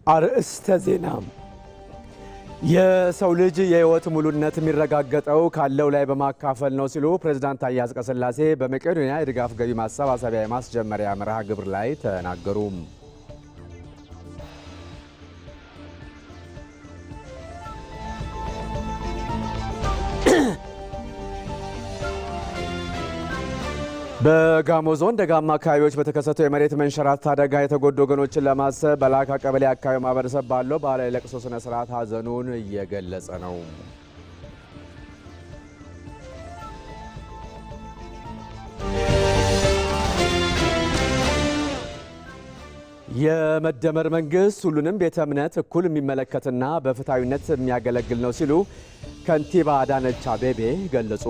አርእስተ ዜና የሰው ልጅ የህይወት ሙሉነት የሚረጋገጠው ካለው ላይ በማካፈል ነው ሲሉ ፕሬዝዳንት ታዬ አጽቀሥላሴ በመቄዶንያ የድጋፍ ገቢ ማሰባሰቢያ የማስጀመሪያ መርሃ ግብር ላይ ተናገሩ። በጋሞ ዞን ደጋማ አካባቢዎች በተከሰተው የመሬት መንሸራተት አደጋ የተጎዱ ወገኖችን ለማሰብ በላካ ቀበሌ አካባቢ ማህበረሰብ ባለው ባህላዊ ለቅሶ ስነ ስርዓት ሀዘኑን እየገለጸ ነው። የመደመር መንግስት ሁሉንም ቤተ እምነት እኩል የሚመለከትና በፍትሃዊነት የሚያገለግል ነው ሲሉ ከንቲባ አዳነች አቤቤ ገለጹ።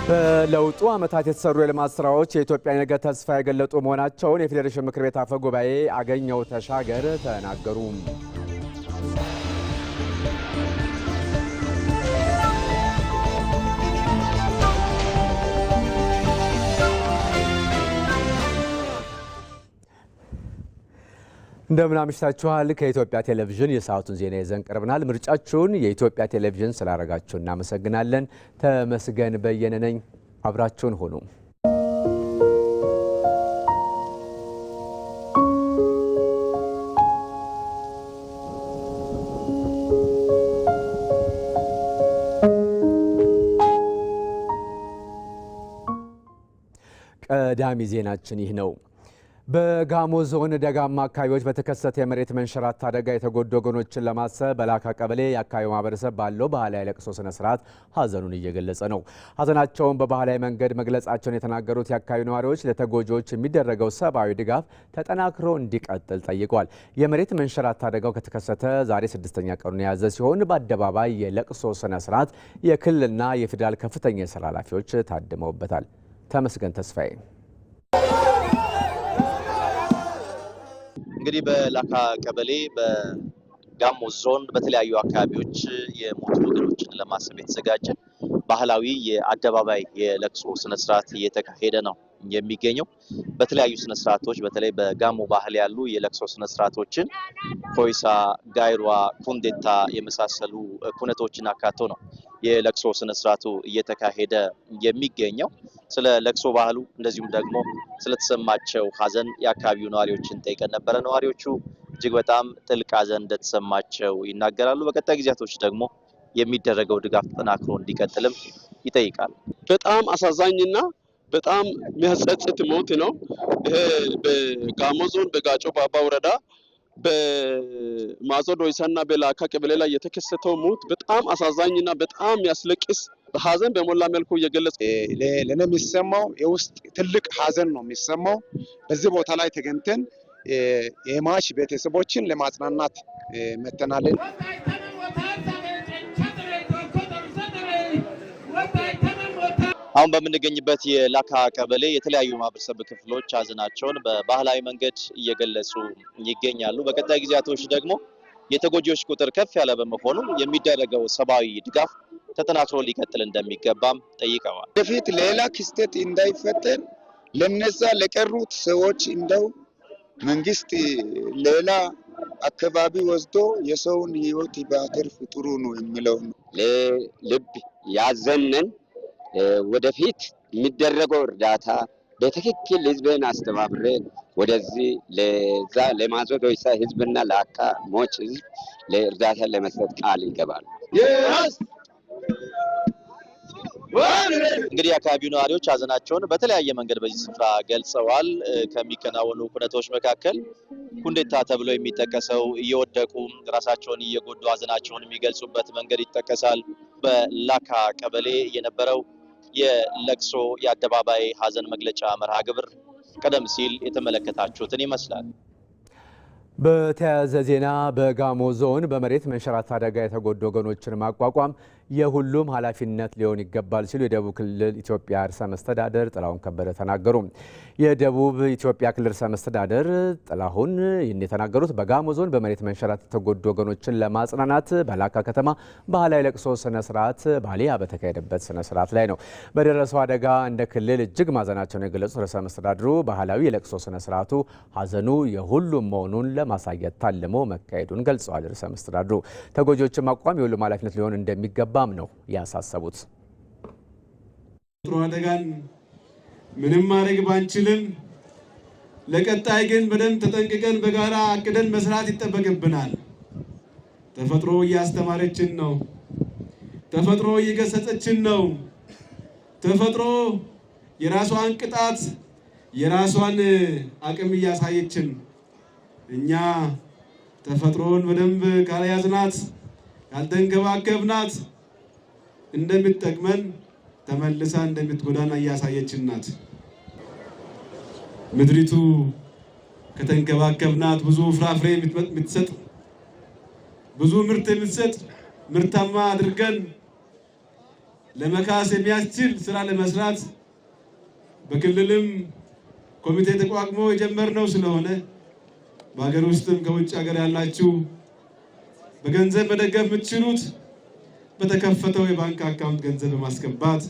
በለውጡ ዓመታት የተሰሩ የልማት ስራዎች የኢትዮጵያ ነገ ተስፋ የገለጡ መሆናቸውን የፌዴሬሽን ምክር ቤት አፈ ጉባኤ አገኘሁ ተሻገር ተናገሩ። እንደምን አምሽታችኋል። ከኢትዮጵያ ቴሌቪዥን የሰዓቱን ዜና ይዘን ቀርበናል። ምርጫችሁን የኢትዮጵያ ቴሌቪዥን ስላደረጋችሁ እናመሰግናለን። ተመስገን በየነ ነኝ። አብራችሁን ሆኑ። ቀዳሚ ዜናችን ይህ ነው። በጋሞ ዞን ደጋማ አካባቢዎች በተከሰተ የመሬት መንሸራተት አደጋ የተጎዱ ወገኖችን ለማሰብ በላካ ቀበሌ የአካባቢው ማህበረሰብ ባለው ባህላዊ ለቅሶ ስነ ስርዓት ሀዘኑን እየገለጸ ነው። ሀዘናቸውን በባህላዊ መንገድ መግለጻቸውን የተናገሩት የአካባቢው ነዋሪዎች ለተጎጂዎች የሚደረገው ሰብአዊ ድጋፍ ተጠናክሮ እንዲቀጥል ጠይቀዋል። የመሬት መንሸራተት አደጋው ከተከሰተ ዛሬ 6ኛ ቀኑን የያዘ ሲሆን በአደባባይ የለቅሶ ስነ ስርዓት የክልልና የፌዴራል ከፍተኛ የስራ ኃላፊዎች ታድመውበታል። ተመስገን ተስፋዬ እንግዲህ በላካ ቀበሌ በጋሞ ዞን በተለያዩ አካባቢዎች የሞቱ ወገኖችን ለማሰብ የተዘጋጀ ባህላዊ የአደባባይ የለቅሶ ስነስርዓት እየተካሄደ ነው የሚገኘው። በተለያዩ ስነስርዓቶች በተለይ በጋሞ ባህል ያሉ የለቅሶ ስነስርዓቶችን ኮይሳ፣ ጋይሯ፣ ኩንዴታ የመሳሰሉ ኩነቶችን አካቶ ነው የለቅሶ ስነስርዓቱ እየተካሄደ የሚገኘው። ስለ ለቅሶ ባህሉ እንደዚሁም ደግሞ ስለተሰማቸው ሀዘን የአካባቢው ነዋሪዎችን ጠይቀን ነበረ። ነዋሪዎቹ እጅግ በጣም ጥልቅ ሀዘን እንደተሰማቸው ይናገራሉ። በቀጣይ ጊዜያቶች ደግሞ የሚደረገው ድጋፍ ተጠናክሮ እንዲቀጥልም ይጠይቃሉ። በጣም አሳዛኝና በጣም የሚያጸጽት ሞት ነው። ይሄ በጋሞ ዞን በጋጮ ባባ ወረዳ በማዞ ዶይሳና በላካ ቀበሌ ላይ የተከሰተው ሞት በጣም አሳዛኝና በጣም ያስለቅስ ሀዘን በሞላ መልኩ እየገለጸ ለኔ የሚሰማው የውስጥ ትልቅ ሀዘን ነው የሚሰማው። በዚህ ቦታ ላይ ተገኝተን የሟች ቤተሰቦችን ለማጽናናት መተናለን። አሁን በምንገኝበት የላካ ቀበሌ የተለያዩ ማህበረሰብ ክፍሎች ሀዘናቸውን በባህላዊ መንገድ እየገለጹ ይገኛሉ። በቀጣይ ጊዜያቶች ደግሞ የተጎጂዎች ቁጥር ከፍ ያለ በመሆኑ የሚደረገው ሰብአዊ ድጋፍ ተጠናክሮ ሊቀጥል እንደሚገባም ጠይቀዋል። ወደፊት ሌላ ክስተት እንዳይፈጠር ለነዛ ለቀሩት ሰዎች እንደው መንግስት ሌላ አካባቢ ወስዶ የሰውን ህይወት ባትርፍ ጥሩ ነው የሚለው ነው። ልብ ያዘነን ወደፊት የሚደረገው እርዳታ በትክክል ህዝብን አስተባብሬ ወደዚህ ለዛ ለማዞ ዶይሳ ህዝብና ለአካ ሞች ህዝብ ለእርዳታ ለመስጠት ቃል ይገባል። እንግዲህ የአካባቢው ነዋሪዎች ሀዘናቸውን በተለያየ መንገድ በዚህ ስፍራ ገልጸዋል። ከሚከናወኑ ኩነቶች መካከል ኩንዴታ ተብሎ የሚጠቀሰው እየወደቁ ራሳቸውን እየጎዱ ሀዘናቸውን የሚገልጹበት መንገድ ይጠቀሳል። በላካ ቀበሌ የነበረው የለቅሶ የአደባባይ ሀዘን መግለጫ መርሃ ግብር ቀደም ሲል የተመለከታችሁትን ይመስላል። በተያያዘ ዜና በጋሞ ዞን በመሬት መንሸራተት አደጋ የተጎዱ ወገኖችን ማቋቋም የሁሉም ኃላፊነት ሊሆን ይገባል ሲሉ የደቡብ ክልል ኢትዮጵያ ርዕሰ መስተዳድር ጥላሁን ከበደ ተናገሩ። የደቡብ ኢትዮጵያ ክልል ርዕሰ መስተዳድር ጥላሁን ይህን የተናገሩት በጋሞ ዞን በመሬት መንሸራተት የተጎዱ ወገኖችን ለማጽናናት በላካ ከተማ ባህላዊ ለቅሶ ስነ ስርዓት ባሊያ በተካሄደበት ስነ ስርዓት ላይ ነው። በደረሰው አደጋ እንደ ክልል እጅግ ማዘናቸውን የገለጹት ርዕሰ መስተዳድሩ ባህላዊ የለቅሶ ስነ ስርዓቱ ሀዘኑ የሁሉም መሆኑን ለማሳየት ታልሞ መካሄዱን ገልጸዋል። ርዕሰ መስተዳድሩ ተጎጂዎችን ማቋቋም የሁሉም ኃላፊነት ሊሆን እንደሚገባም ነው ያሳሰቡት። ተፈጥሮ አደጋን ምንም ማድረግ ባንችልም ለቀጣይ ግን በደንብ ተጠንቅቀን በጋራ አቅደን መስራት ይጠበቅብናል። ተፈጥሮ እያስተማረችን ነው። ተፈጥሮ እየገሰጸችን ነው። ተፈጥሮ የራሷን ቅጣት የራሷን አቅም እያሳየችን፣ እኛ ተፈጥሮን በደንብ ካልያዝናት ካልተንከባከብናት እንደምትጠቅመን ተመልሳ እንደምትጎዳና እያሳየችን ናት። ምድሪቱ ከተንከባከብናት ብዙ ፍራፍሬ የምትሰጥ ብዙ ምርት የምትሰጥ ምርታማ አድርገን ለመካስ የሚያስችል ስራ ለመስራት በክልልም ኮሚቴ ተቋቁሞ የጀመርነው ስለሆነ በሀገር ውስጥም ከውጭ ሀገር ያላችሁ በገንዘብ መደገፍ የምትችሉት በተከፈተው የባንክ አካውንት ገንዘብ በማስገባት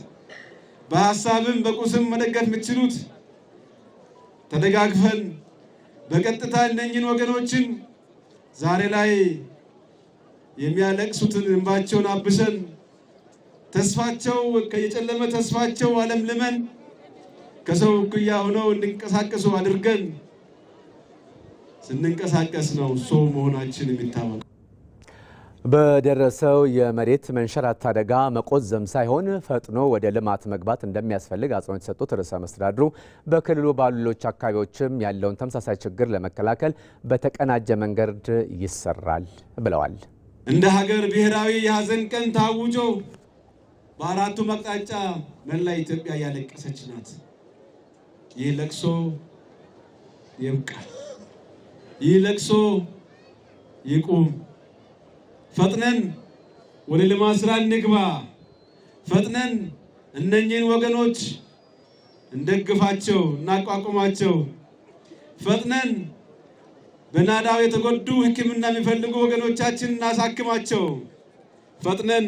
በሐሳብም በቁስም መደገፍ የምትችሉት ተደጋግፈን በቀጥታ እነኝን ወገኖችን ዛሬ ላይ የሚያለቅሱትን እንባቸውን አብሰን ተስፋቸው ከየጨለመ ተስፋቸው አለምልመን ከሰው እኩያ ሆነው እንዲንቀሳቀሱ አድርገን ስንንቀሳቀስ ነው ሰው መሆናችን የሚታወቀው። በደረሰው የመሬት መንሸራተት አደጋ መቆዘም ሳይሆን ፈጥኖ ወደ ልማት መግባት እንደሚያስፈልግ አጽንኦት የሰጡት ርዕሰ መስተዳድሩ በክልሉ ባሉ ሌሎች አካባቢዎችም ያለውን ተመሳሳይ ችግር ለመከላከል በተቀናጀ መንገድ ይሰራል ብለዋል። እንደ ሀገር ብሔራዊ የሀዘን ቀን ታውጆ በአራቱም አቅጣጫ መላ ኢትዮጵያ እያለቀሰች ናት። ይህ ለቅሶ ይብቃል። ይህ ለቅሶ ይቁም። ፈጥነን ወደ ልማት ስራ እንግባ። ፈጥነን እነኚህን ወገኖች እንደግፋቸው፣ እናቋቁማቸው። ፈጥነን በናዳው የተጎዱ ሕክምና የሚፈልጉ ወገኖቻችን እናሳክማቸው። ፈጥነን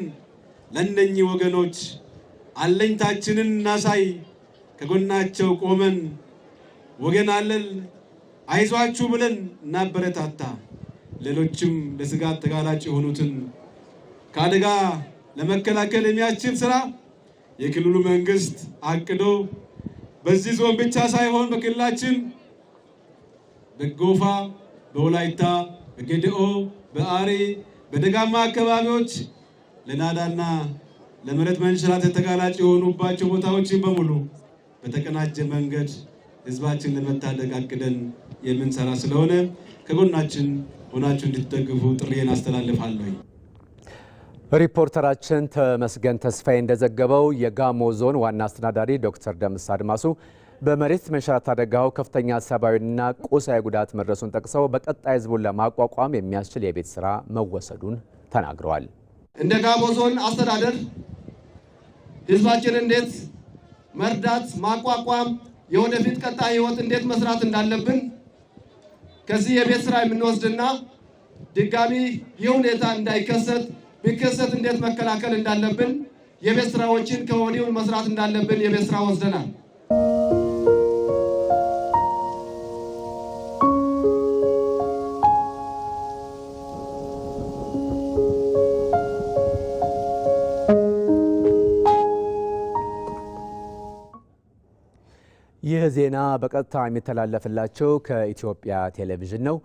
ለእነኚህ ወገኖች አለኝታችንን እናሳይ። ከጎናቸው ቆመን ወገን አለን አይዟችሁ ብለን እናበረታታ። ሌሎችም ለስጋት ተጋላጭ የሆኑትን ከአደጋ ለመከላከል የሚያስችል ስራ የክልሉ መንግስት አቅዶ በዚህ ዞን ብቻ ሳይሆን በክልላችን በጎፋ፣ በወላይታ፣ በጌዴኦ፣ በአሪ፣ በደጋማ አካባቢዎች ለናዳና ለመሬት መንሸራተት ተጋላጭ የሆኑባቸው ቦታዎችን በሙሉ በተቀናጀ መንገድ ህዝባችን ለመታደግ አቅደን የምንሰራ ስለሆነ ከጎናችን ሆናችሁ እንድትደግፉ ጥሪዬን አስተላልፋለሁ። ሪፖርተራችን ተመስገን ተስፋዬ እንደዘገበው የጋሞ ዞን ዋና አስተዳዳሪ ዶክተር ደምስ አድማሱ በመሬት መንሸራተት አደጋው ከፍተኛ ሰብአዊና ቁሳዊ ጉዳት መድረሱን ጠቅሰው በቀጣይ ህዝቡን ለማቋቋም የሚያስችል የቤት ስራ መወሰዱን ተናግረዋል። እንደ ጋሞ ዞን አስተዳደር ህዝባችን እንዴት መርዳት፣ ማቋቋም፣ የወደፊት ቀጣይ ህይወት እንዴት መስራት እንዳለብን ከዚህ የቤት ስራ የምንወስድና ድጋሚ ይህ ሁኔታ እንዳይከሰት ቢከሰት እንዴት መከላከል እንዳለብን የቤት ስራዎችን ከወዲሁ መስራት እንዳለብን የቤት ስራ ወስደናል። ይህ ዜና በቀጥታ የሚተላለፍላቸው ከኢትዮጵያ ቴሌቪዥን ነው።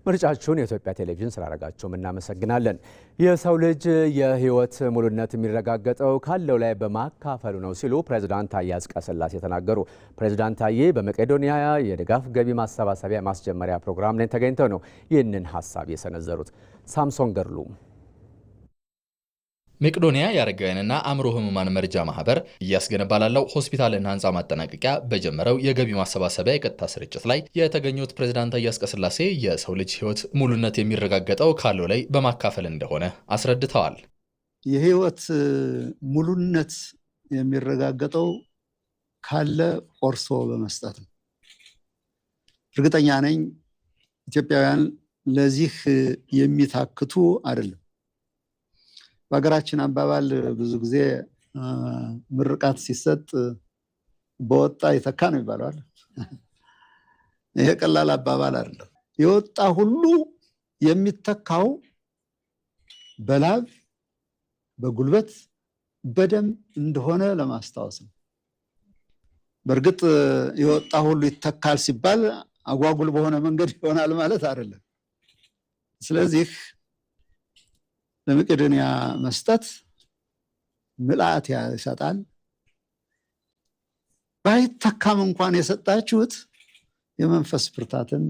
ምርጫችሁን የኢትዮጵያ ቴሌቪዥን ስላደረጋችሁም እናመሰግናለን። የሰው ልጅ የህይወት ሙሉነት የሚረጋገጠው ካለው ላይ በማካፈሉ ነው ሲሉ ፕሬዝዳንት ታዬ አጽቀሥላሴ ተናገሩ። ፕሬዝዳንት ታዬ በመቄዶንያ የድጋፍ ገቢ ማሰባሰቢያ ማስጀመሪያ ፕሮግራም ላይ ተገኝተው ነው ይህንን ሀሳብ የሰነዘሩት። ሳምሶን ገርሉ መቄዶንያ የአረጋውያንና አእምሮ ህሙማን መርጃ ማህበር እያስገነባ ላለው ሆስፒታልና ህንፃ ማጠናቀቂያ በጀመረው የገቢ ማሰባሰቢያ የቀጥታ ስርጭት ላይ የተገኙት ፕሬዝዳንት ታዬ አጽቀሥላሴ የሰው ልጅ ህይወት ሙሉነት የሚረጋገጠው ካለው ላይ በማካፈል እንደሆነ አስረድተዋል። የህይወት ሙሉነት የሚረጋገጠው ካለ ቆርሶ በመስጠት ነው። እርግጠኛ ነኝ ኢትዮጵያውያን ለዚህ የሚታክቱ አይደለም። በሀገራችን አባባል ብዙ ጊዜ ምርቃት ሲሰጥ በወጣ ይተካ ነው ይባላል። ይሄ ቀላል አባባል አይደለም። የወጣ ሁሉ የሚተካው በላብ በጉልበት በደም እንደሆነ ለማስታወስ ነው። በእርግጥ የወጣ ሁሉ ይተካል ሲባል አጓጉል በሆነ መንገድ ይሆናል ማለት አይደለም። ስለዚህ ለመቄዶንያ መስጠት ምልአት ያሰጣል። ባይተካም እንኳን የሰጣችሁት የመንፈስ ብርታትን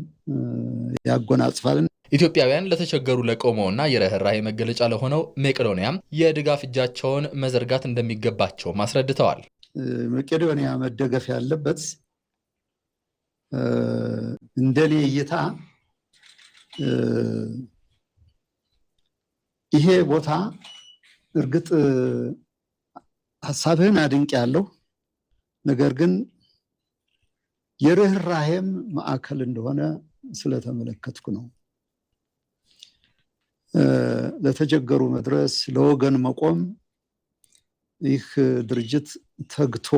ያጎናጽፋል። ኢትዮጵያውያን ለተቸገሩ ለቆመውና የርህራሄ መገለጫ ለሆነው መቄዶንያም የድጋፍ እጃቸውን መዘርጋት እንደሚገባቸው አስረድተዋል። መቄዶንያ መደገፍ ያለበት እንደኔ እይታ ይሄ ቦታ እርግጥ ሐሳብህን አድንቅ ያለው ነገር ግን የርህራሄም ማዕከል እንደሆነ ስለተመለከትኩ ነው። ለተቸገሩ መድረስ፣ ለወገን መቆም ይህ ድርጅት ተግቶ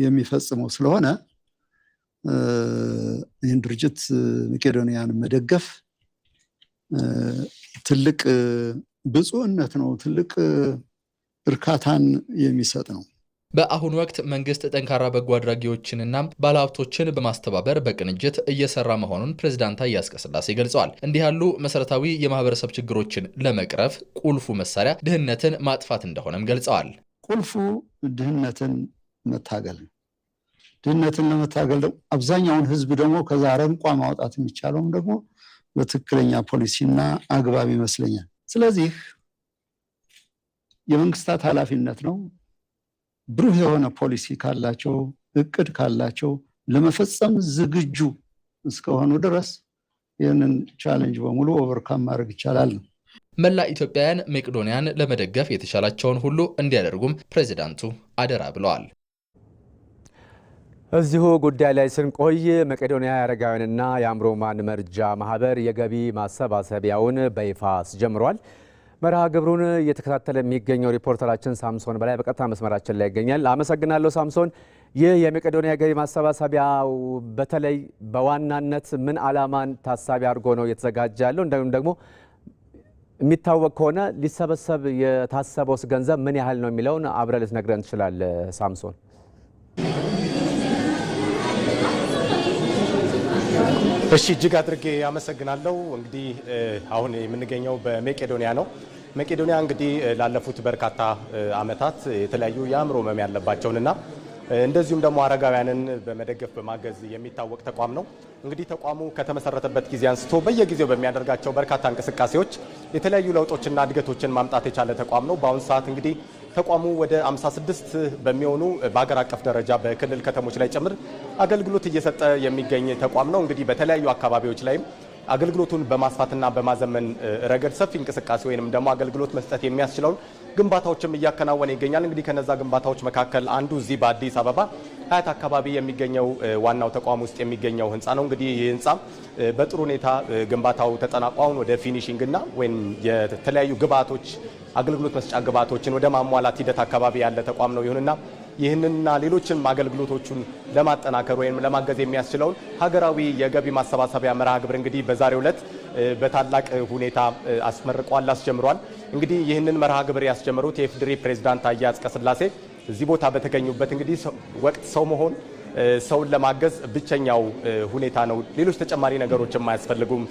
የሚፈጽመው ስለሆነ ይህን ድርጅት መቄዶንያን መደገፍ ትልቅ ብፁዕነት ነው፣ ትልቅ እርካታን የሚሰጥ ነው። በአሁኑ ወቅት መንግስት ጠንካራ በጎ አድራጊዎችንና ባለሀብቶችን በማስተባበር በቅንጅት እየሰራ መሆኑን ፕሬዝዳንት ታዬ አጽቀሥላሴ ገልጸዋል። እንዲህ ያሉ መሰረታዊ የማህበረሰብ ችግሮችን ለመቅረፍ ቁልፉ መሳሪያ ድህነትን ማጥፋት እንደሆነም ገልጸዋል። ቁልፉ ድህነትን መታገል ነው። ድህነትን ለመታገል ደግሞ አብዛኛውን ህዝብ ደግሞ ከዛ አረንቋ ማውጣት የሚቻለውም ደግሞ በትክክለኛ ፖሊሲና አግባብ ይመስለኛል። ስለዚህ የመንግስታት ኃላፊነት ነው። ብሩህ የሆነ ፖሊሲ ካላቸው፣ እቅድ ካላቸው ለመፈጸም ዝግጁ እስከሆኑ ድረስ ይህንን ቻሌንጅ በሙሉ ኦቨርካም ማድረግ ይቻላል ነው። መላ ኢትዮጵያውያን መቄዶንያን ለመደገፍ የተቻላቸውን ሁሉ እንዲያደርጉም ፕሬዝዳንቱ አደራ ብለዋል። እዚሁ ጉዳይ ላይ ስንቆይ መቄዶንያ የአረጋውያንና የአእምሮ ህሙማን መርጃ ማህበር የገቢ ማሰባሰቢያውን በይፋ አስጀምሯል። መርሃ ግብሩን እየተከታተለ የሚገኘው ሪፖርተራችን ሳምሶን በላይ በቀጥታ መስመራችን ላይ ይገኛል። አመሰግናለሁ ሳምሶን። ይህ የመቄዶንያ ገቢ ማሰባሰቢያው በተለይ በዋናነት ምን ዓላማን ታሳቢ አድርጎ ነው እየተዘጋጀ ያለው? እንደውም ደግሞ የሚታወቅ ከሆነ ሊሰበሰብ የታሰበውስ ገንዘብ ምን ያህል ነው የሚለውን አብረህ ልትነግረን ትችላለህ ሳምሶን? እሺ፣ እጅግ አድርጌ አመሰግናለሁ። እንግዲህ አሁን የምንገኘው በመቄዶንያ ነው። መቄዶንያ እንግዲህ ላለፉት በርካታ ዓመታት የተለያዩ የአእምሮ ህመም ያለባቸውንና እንደዚሁም ደግሞ አረጋውያንን በመደገፍ በማገዝ የሚታወቅ ተቋም ነው። እንግዲህ ተቋሙ ከተመሰረተበት ጊዜ አንስቶ በየጊዜው በሚያደርጋቸው በርካታ እንቅስቃሴዎች የተለያዩ ለውጦችና እድገቶችን ማምጣት የቻለ ተቋም ነው። በአሁኑ ሰዓት እንግዲህ ተቋሙ ወደ 56 በሚሆኑ በአገር አቀፍ ደረጃ በክልል ከተሞች ላይ ጭምር አገልግሎት እየሰጠ የሚገኝ ተቋም ነው። እንግዲህ በተለያዩ አካባቢዎች ላይም አገልግሎቱን በማስፋትና በማዘመን ረገድ ሰፊ እንቅስቃሴ ወይንም ደግሞ አገልግሎት መስጠት የሚያስችለውን ግንባታዎችም እያከናወነ ይገኛል። እንግዲህ ከነዛ ግንባታዎች መካከል አንዱ እዚህ በአዲስ አበባ ሀያት አካባቢ የሚገኘው ዋናው ተቋም ውስጥ የሚገኘው ህንፃ ነው። እንግዲህ ይህ ህንፃ በጥሩ ሁኔታ ግንባታው ተጠናቆ አሁን ወደ ፊኒሺንግ እና ወይም የተለያዩ ግብአቶች አገልግሎት መስጫ ግብአቶችን ወደ ማሟላት ሂደት አካባቢ ያለ ተቋም ነው። ይሁንና ይህንንና ሌሎችንም አገልግሎቶቹን ለማጠናከር ወይም ለማገዝ የሚያስችለውን ሀገራዊ የገቢ ማሰባሰቢያ መርሃ ግብር እንግዲህ በዛሬው ዕለት በታላቅ ሁኔታ አስመርቋል፣ አስጀምሯል። እንግዲህ ይህንን መርሃ ግብር ያስጀመሩት የኢፌዴሪ ፕሬዝዳንት ታዬ አጽቀሥላሴ እዚህ ቦታ በተገኙበት እንግዲህ ወቅት ሰው መሆን ሰውን ለማገዝ ብቸኛው ሁኔታ ነው፣ ሌሎች ተጨማሪ ነገሮችም አያስፈልጉም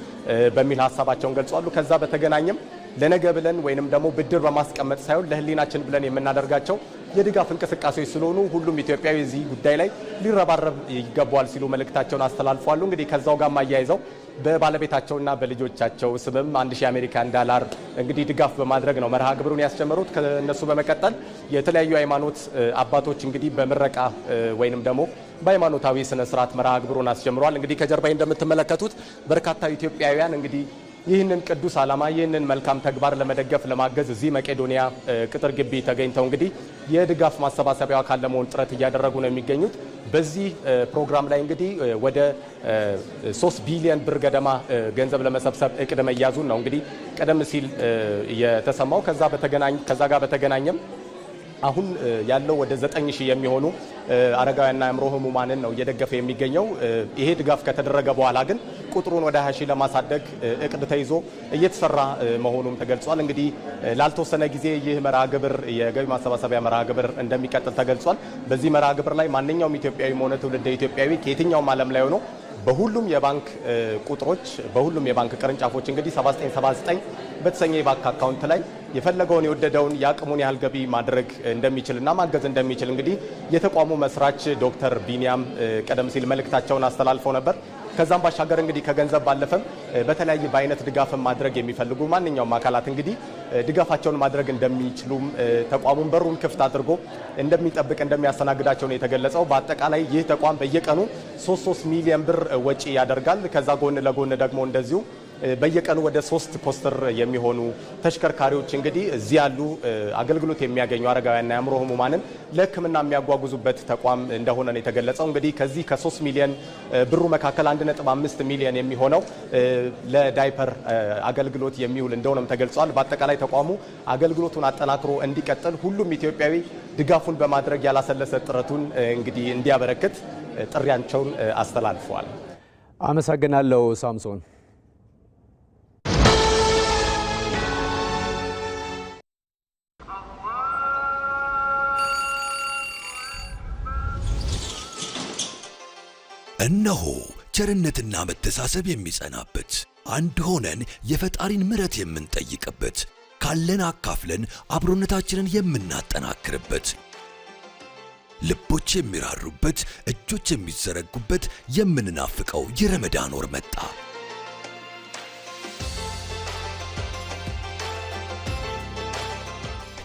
በሚል ሀሳባቸውን ገልጸዋል። ከዛ በተገናኘም ለነገ ብለን ወይንም ደግሞ ብድር በማስቀመጥ ሳይሆን ለህሊናችን ብለን የምናደርጋቸው የድጋፍ እንቅስቃሴዎች ስለሆኑ ሁሉም ኢትዮጵያዊ እዚህ ጉዳይ ላይ ሊረባረብ ይገባዋል ሲሉ መልእክታቸውን አስተላልፈዋል። እንግዲህ ከዛው ጋር ማያይዘው በባለቤታቸውና በልጆቻቸው ስምም 1000 አሜሪካን ዶላር እንግዲህ ድጋፍ በማድረግ ነው መርሃ ግብሩን ያስጀመሩት። ከነሱ በመቀጠል የተለያዩ ሃይማኖት አባቶች እንግዲህ በምረቃ ወይንም ደግሞ በሃይማኖታዊ ስነ ስርዓት መርሃ ግብሩን አስጀምረዋል። እንግዲህ ከጀርባዬ እንደምትመለከቱት በርካታ ኢትዮጵያውያን እንግዲህ ይህንን ቅዱስ ዓላማ ይህንን መልካም ተግባር ለመደገፍ ለማገዝ እዚህ መቄዶንያ ቅጥር ግቢ ተገኝተው እንግዲህ የድጋፍ ማሰባሰቢያው አካል ለመሆን ጥረት እያደረጉ ነው የሚገኙት። በዚህ ፕሮግራም ላይ እንግዲህ ወደ 3 ቢሊዮን ብር ገደማ ገንዘብ ለመሰብሰብ እቅድ መያዙን ነው እንግዲህ ቀደም ሲል የተሰማው። ከዛ ጋር በተገናኘም አሁን ያለው ወደ 9000 የሚሆኑ አረጋውያንና አእምሮ ህሙማንን ነው እየደገፈ የሚገኘው። ይሄ ድጋፍ ከተደረገ በኋላ ግን ቁጥሩን ወደ 20000 ለማሳደግ እቅድ ተይዞ እየተሰራ መሆኑም ተገልጿል። እንግዲህ ላልተወሰነ ጊዜ ይህ መርሃ ግብር የገቢ ማሰባሰቢያ መርሃ ግብር እንደሚቀጥል ተገልጿል። በዚህ መርሃ ግብር ላይ ማንኛውም ኢትዮጵያዊ ሆነ ትውልደ ኢትዮጵያዊ ከየትኛውም ዓለም ላይ ሆኖ በሁሉም የባንክ ቁጥሮች በሁሉም የባንክ ቅርንጫፎች እንግዲህ 7979 በተሰኘ የባንክ አካውንት ላይ የፈለገውን የወደደውን ያቅሙን ያህል ገቢ ማድረግ እንደሚችልና ማገዝ እንደሚችል እንግዲህ የተቋሙ መስራች ዶክተር ቢኒያም ቀደም ሲል መልእክታቸውን አስተላልፈው ነበር። ከዛም ባሻገር እንግዲህ ከገንዘብ ባለፈም በተለያየ በአይነት ድጋፍን ማድረግ የሚፈልጉ ማንኛውም አካላት እንግዲህ ድጋፋቸውን ማድረግ እንደሚችሉም ተቋሙን በሩን ክፍት አድርጎ እንደሚጠብቅ እንደሚያስተናግዳቸው ነው የተገለጸው። በአጠቃላይ ይህ ተቋም በየቀኑ 3 ሚሊዮን ብር ወጪ ያደርጋል። ከዛ ጎን ለጎን ደግሞ እንደዚሁ በየቀኑ ወደ 3 ኮስተር የሚሆኑ ተሽከርካሪዎች እንግዲህ እዚህ ያሉ አገልግሎት የሚያገኙ አረጋውያንና አእምሮ ህሙማንን ለሕክምና የሚያጓጉዙበት ተቋም እንደሆነ ነው የተገለጸው። እንግዲህ ከዚህ ከ3 ሚሊዮን ብሩ መካከል 1.5 ሚሊዮን የሚሆነው ለዳይፐር አገልግሎት የሚውል እንደሆነም ተገልጿል። በአጠቃላይ ተቋሙ አገልግሎቱን አጠናክሮ እንዲቀጥል ሁሉም ኢትዮጵያዊ ድጋፉን በማድረግ ያላሰለሰ ጥረቱን እንግዲህ እንዲያበረክት ጥሪያቸውን አስተላልፈዋል። አመሰግናለሁ ሳምሶን። እነሆ ቸርነትና መተሳሰብ የሚጸናበት አንድ ሆነን የፈጣሪን ምሕረት የምንጠይቅበት ካለን አካፍለን አብሮነታችንን የምናጠናክርበት ልቦች የሚራሩበት እጆች የሚዘረጉበት የምንናፍቀው የረመዳን ወር መጣ።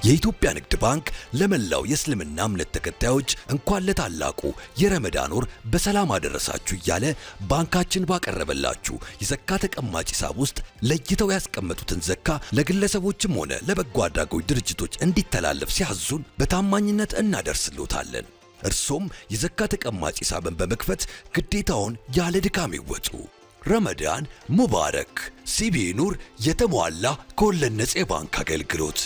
የኢትዮጵያ ንግድ ባንክ ለመላው የእስልምና እምነት ተከታዮች እንኳን ለታላቁ የረመዳን ወር በሰላም አደረሳችሁ እያለ ባንካችን ባቀረበላችሁ የዘካ ተቀማጭ ሂሳብ ውስጥ ለይተው ያስቀመጡትን ዘካ ለግለሰቦችም ሆነ ለበጎ አድራጎት ድርጅቶች እንዲተላለፍ ሲያዙን በታማኝነት እናደርስልዎታለን። እርሶም የዘካ ተቀማጭ ሂሳብን በመክፈት ግዴታውን ያለ ድካም ይወጡ። ረመዳን ሙባረክ። ሲቢኢ ኑር የተሟላ ከወለድ ነፃ የባንክ አገልግሎት።